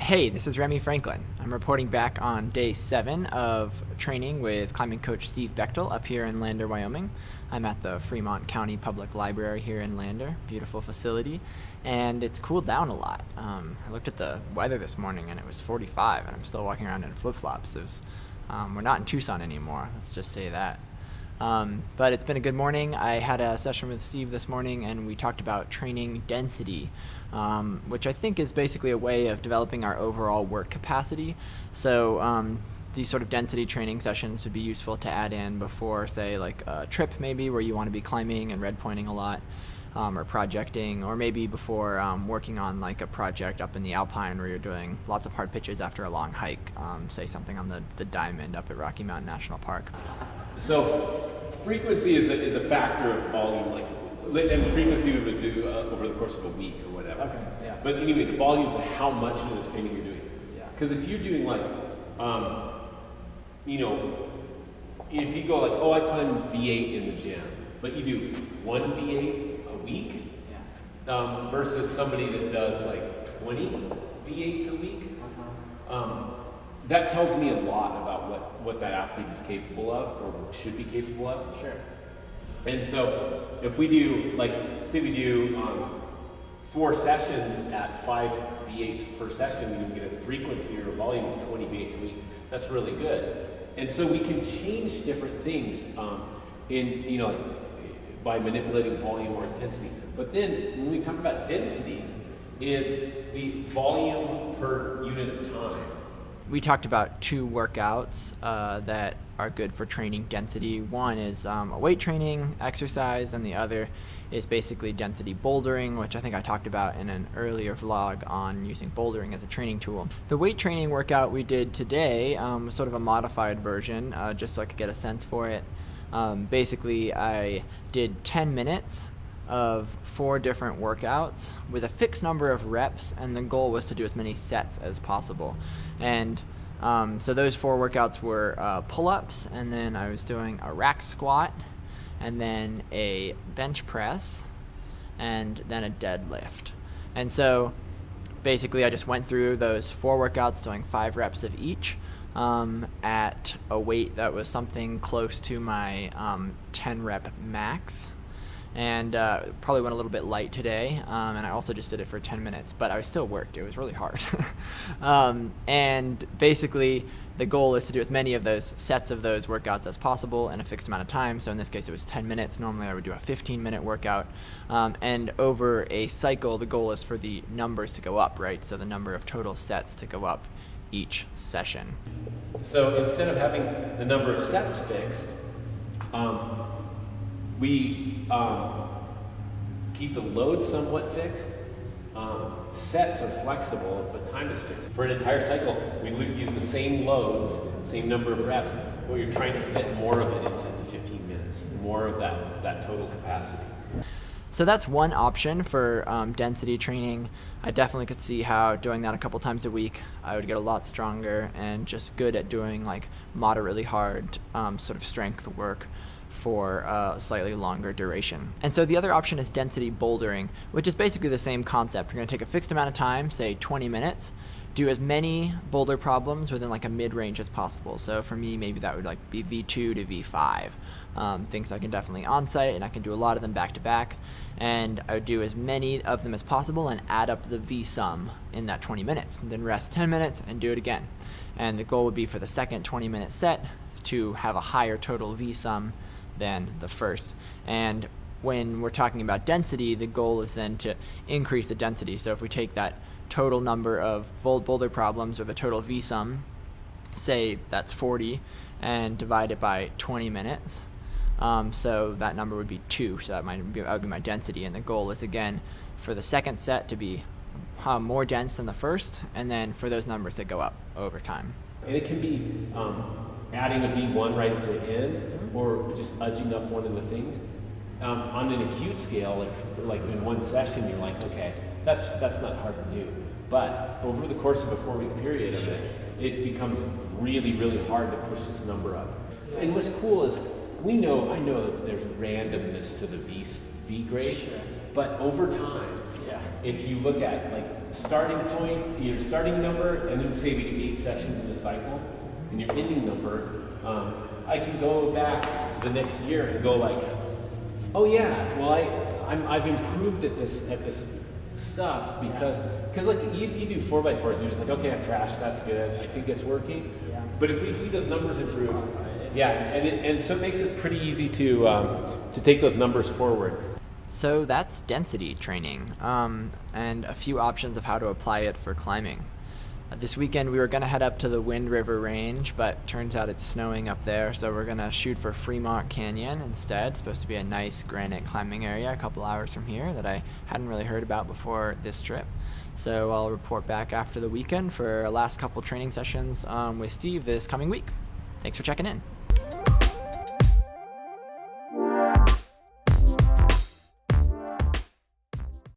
Hey, this is Remy Franklin. I'm reporting back on day 7 of training with climbing coach Steve Bechtel up here in Lander, Wyoming. I'm at the Fremont County Public Library here in Lander, beautiful facility, and it's cooled down a lot. I looked at the weather this morning and it was 45 and I'm still walking around in flip-flops. We're not in Tucson anymore, let's just say that. But it's been a good morning. I had a session with Steve this morning and we talked about training density, which I think is basically a way of developing our overall work capacity. So these sort of density training sessions would be useful to add in before, say, like a trip maybe where you want to be climbing and red pointing a lot, or projecting, or maybe before working on like a project up in the Alpine where you're doing lots of hard pitches after a long hike, say something on the Diamond up at Rocky Mountain National Park. So frequency is a factor of volume, and frequency we would do over the course of a week or whatever. Okay, yeah. But anyway, the volume is how much of this training you're doing. Yeah. Because if you're doing like, if you go like, oh, I climb V8 in the gym, but you do one V8 a week, yeah. Versus somebody that does like 20 V8s a week, that tells me a lot about what that athlete is capable of or should be capable of. Sure. And so if we do, like, say we do 4 sessions at 5 V8s per session, we can get a frequency or a volume of 20 V8s a week. That's really good. And so we can change different things by manipulating volume or intensity. But then when we talk about density, is the volume per unit of time. We talked about 2 workouts that are good for training density. One is a weight training exercise, and the other is basically density bouldering, which I think I talked about in an earlier vlog on using bouldering as a training tool. The weight training workout we did today was sort of a modified version, just so I could get a sense for it. Basically, I did 10 minutes of 4 different workouts with a fixed number of reps, and the goal was to do as many sets as possible. And so those 4 workouts were pull-ups, and then I was doing a rack squat, and then a bench press, and then a deadlift. And so basically I just went through those 4 workouts doing 5 reps of each at a weight that was something close to my 10 rep max. And probably went a little bit light today, and I also just did it for 10 minutes, but I still worked. It was really hard. And basically the goal is to do as many of those sets of those workouts as possible in a fixed amount of time. So in this case it was 10 minutes. Normally I would do a 15-minute workout, and over a cycle the goal is for the numbers to go up, right? So the number of total sets to go up each session. So instead of having the number of sets fixed, we keep the load somewhat fixed. Sets are flexible, but time is fixed. For an entire cycle, we use the same loads, same number of reps, but you're trying to fit more of it into the 15 minutes, more of that total capacity. So that's one option for density training. I definitely could see how doing that a couple times a week, I would get a lot stronger and just good at doing like moderately hard sort of strength work for a slightly longer duration. And so the other option is density bouldering, which is basically the same concept. You're going to take a fixed amount of time, say 20 minutes, do as many boulder problems within like a mid-range as possible. So for me, maybe that would like be V2 to V5. Things I can definitely on-site, and I can do a lot of them back-to-back. And I would do as many of them as possible and add up the V-sum in that 20 minutes. And then rest 10 minutes and do it again. And the goal would be for the second 20-minute set to have a higher total V-sum than the first. And when we're talking about density, the goal is then to increase the density. So if we take that total number of boulder problems, or the total V-sum, say that's 40, and divide it by 20 minutes, so that number would be 2, so that would be my density. And the goal is again for the second set to be more dense than the first, and then for those numbers to go up over time. And it can be adding a V1 right at the end, or just edging up one of the things. On an acute scale, like in one session, you're like, okay, that's not hard to do. But over the course of a 4-week period of it becomes really, really hard to push this number up. And what's cool is I know that there's randomness to the V grade, but over time, if you look at like starting point, your starting number, and then say we do 8 sessions in the cycle, and your ending number, I can go back the next year and go like, oh yeah, well I've improved at this stuff because like you do 4x4s, and you're just like, okay, I'm trash, that's good, I think it's working. Yeah. But if we see those numbers improve, yeah, and so it makes it pretty easy to take those numbers forward. So that's density training, and a few options of how to apply it for climbing. This weekend we were going to head up to the Wind River Range, but turns out it's snowing up there, so we're going to shoot for Fremont Canyon instead. It's supposed to be a nice granite climbing area a couple hours from here that I hadn't really heard about before this trip. So I'll report back after the weekend for our last couple training sessions with Steve this coming week. Thanks for checking in.